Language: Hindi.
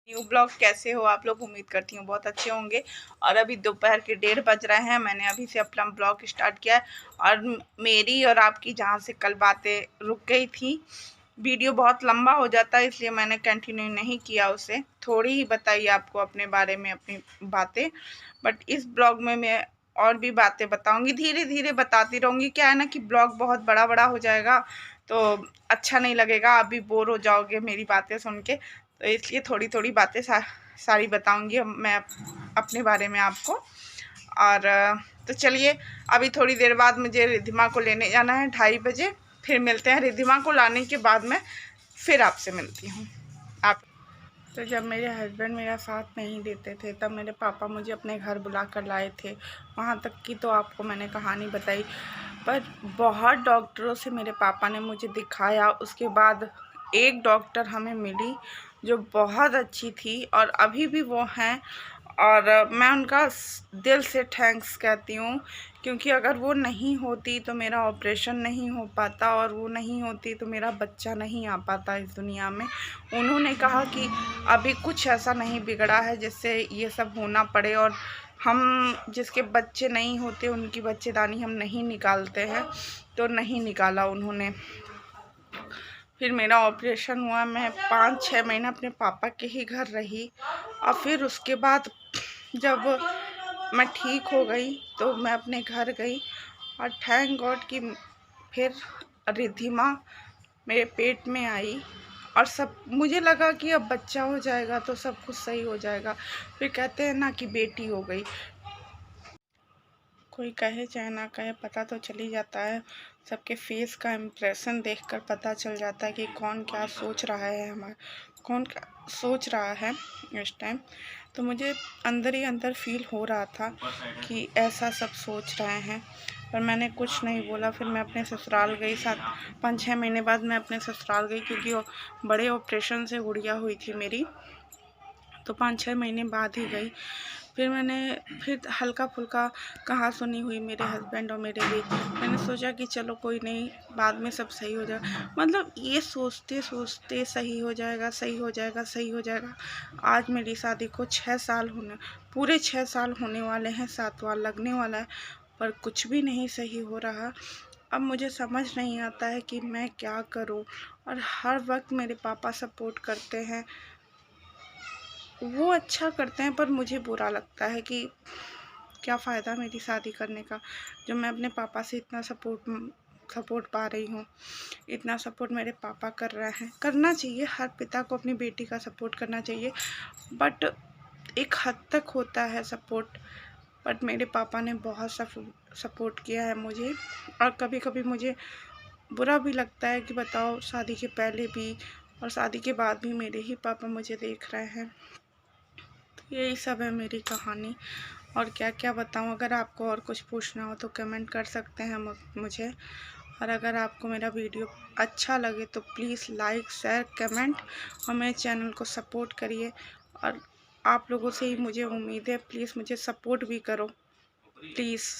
न्यू ब्लॉग कैसे हो आप लोग। उम्मीद करती हूँ बहुत अच्छे होंगे। और अभी दोपहर के 1:30 बज रहे हैं। मैंने अभी से अपना ब्लॉग स्टार्ट किया है और मेरी और आपकी जहाँ से कल बातें रुक गई थी, वीडियो बहुत लंबा हो जाता है इसलिए मैंने कंटिन्यू नहीं किया उसे। थोड़ी ही बताइए आपको अपने बारे में अपनी बातें, बट इस ब्लॉग में मैं और भी बातें बताऊंगी, धीरे धीरे बताती रहूँगी। क्या है ना कि ब्लॉग बहुत बड़ा बड़ा हो जाएगा तो अच्छा नहीं लगेगा, आप भी बोर हो जाओगे मेरी बातें सुन के। तो इसलिए थोड़ी थोड़ी बातें सारी बताऊंगी मैं अपने बारे में आपको। और तो चलिए, अभी थोड़ी देर बाद मुझे रिद्धिमा को लेने जाना है 2:30 बजे। फिर मिलते हैं। रिद्धिमा को लाने के बाद मैं फिर आपसे मिलती हूँ। आप तो जब मेरे हस्बैंड मेरा साथ नहीं देते थे तब मेरे पापा मुझे अपने घर बुला कर लाए थे। वहाँ तक की तो आपको मैंने कहानी बताई, पर बहुत डॉक्टरों से मेरे पापा ने मुझे दिखाया। उसके बाद एक डॉक्टर हमें मिली जो बहुत अच्छी थी और अभी भी वो हैं, और मैं उनका दिल से थैंक्स कहती हूँ, क्योंकि अगर वो नहीं होती तो मेरा ऑपरेशन नहीं हो पाता, और वो नहीं होती तो मेरा बच्चा नहीं आ पाता इस दुनिया में। उन्होंने कहा कि अभी कुछ ऐसा नहीं बिगड़ा है जिससे ये सब होना पड़े, और हम जिसके बच्चे नहीं होते उनकी बच्चेदानी हम नहीं निकालते हैं, तो नहीं निकाला उन्होंने। फिर मेरा ऑपरेशन हुआ, मैं 5-6 महीना अपने पापा के ही घर रही, और फिर उसके बाद जब मैं ठीक हो गई तो मैं अपने घर गई, और थैंक गॉड कि फिर रिद्धिमा मेरे पेट में आई, और सब मुझे लगा कि अब बच्चा हो जाएगा तो सब कुछ सही हो जाएगा। फिर कहते हैं ना कि बेटी हो गई। कोई कहे चाहे ना कहे, पता तो चल ही जाता है। सबके फेस का इम्प्रेशन देखकर पता चल जाता है कि कौन क्या सोच रहा है, हमारा कौन क्या सोच रहा है इस टाइम। तो मुझे अंदर ही अंदर फील हो रहा था कि ऐसा सब सोच रहे हैं, पर मैंने कुछ नहीं बोला। फिर मैं अपने ससुराल गई। 5-6 महीने बाद मैं अपने ससुराल गई, क्योंकि वो बड़े ऑपरेशन से गुड़िया हुई थी मेरी, तो 5-6 महीने बाद ही गई। फिर हल्का फुल्का कहा सुनी हुई मेरे हस्बैंड और मेरे बीच। मैंने सोचा कि चलो कोई नहीं, बाद में सब सही हो जाएगा। मतलब ये सोचते सोचते सही हो जाएगा, सही हो जाएगा, सही हो जाएगा। आज मेरी शादी को 6 साल होने, पूरे 6 साल होने वाले हैं, 7वां लगने वाला है, पर कुछ भी नहीं सही हो रहा। अब मुझे समझ नहीं आता है कि मैं क्या करूं। और हर वक्त मेरे पापा सपोर्ट करते हैं, वो अच्छा करते हैं, पर मुझे बुरा लगता है कि क्या फ़ायदा मेरी शादी करने का, जब मैं अपने पापा से इतना सपोर्ट पा रही हूँ। इतना सपोर्ट मेरे पापा कर रहे हैं। करना चाहिए, हर पिता को अपनी बेटी का सपोर्ट करना चाहिए, बट एक हद तक होता है सपोर्ट। बट मेरे पापा ने बहुत सपोर्ट किया है मुझे, और कभी कभी मुझे बुरा भी लगता है कि बताओ, शादी के पहले भी और शादी के बाद भी मेरे ही पापा मुझे देख रहे हैं। यही सब है मेरी कहानी, और क्या क्या बताऊं। अगर आपको और कुछ पूछना हो तो कमेंट कर सकते हैं मुझे। और अगर आपको मेरा वीडियो अच्छा लगे तो प्लीज़ लाइक, शेयर, कमेंट, और मेरे चैनल को सपोर्ट करिए। और आप लोगों से ही मुझे उम्मीद है, प्लीज़ मुझे सपोर्ट भी करो, प्लीज़।